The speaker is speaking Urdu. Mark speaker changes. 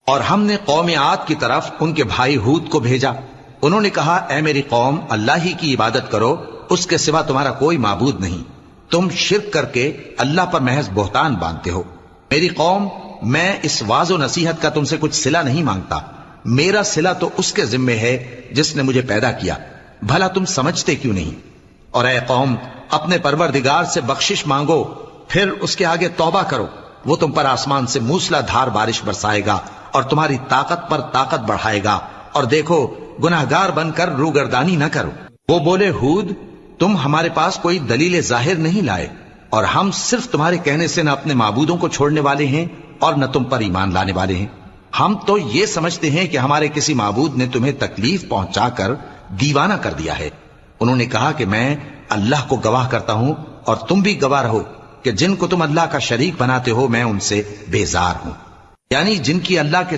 Speaker 1: اور ہم نے قوم عاد کی طرف ان کے بھائی ہود کو بھیجا. انہوں نے کہا اے میری قوم اللہ ہی کی عبادت کرو، اس کے سوا تمہارا کوئی معبود نہیں. تم شرک کر کے اللہ پر محض بہتان باندھتے ہو. میری قوم، میں اس واعظ و نصیحت کا تم سے کچھ صلہ نہیں مانگتا. میرا صلہ تو اس کے ذمے ہے جس نے مجھے پیدا کیا. بھلا تم سمجھتے کیوں نہیں؟ اور اے قوم، اپنے پروردگار سے بخشش مانگو، پھر اس کے آگے توبہ کرو. وہ تم پر آسمان سے موسلا دھار بارش برسائے گا اور تمہاری طاقت پر طاقت بڑھائے گا. اور دیکھو گناہگار بن کر روگردانی نہ کرو. وہ بولے ہود، تم ہمارے پاس کوئی دلیل ظاہر نہیں لائے، اور ہم صرف تمہارے کہنے سے نہ اپنے معبودوں کو چھوڑنے والے ہیں اور نہ تم پر ایمان لانے والے ہیں. ہم تو یہ سمجھتے ہیں کہ ہمارے کسی معبود نے تمہیں تکلیف پہنچا کر دیوانہ کر دیا ہے. انہوں نے کہا کہ میں اللہ کو گواہ کرتا ہوں اور تم بھی گواہ رہو کہ جن کو تم اللہ کا شریک بناتے ہو میں ان سے بیزار ہوں، یعنی جن کی اللہ کے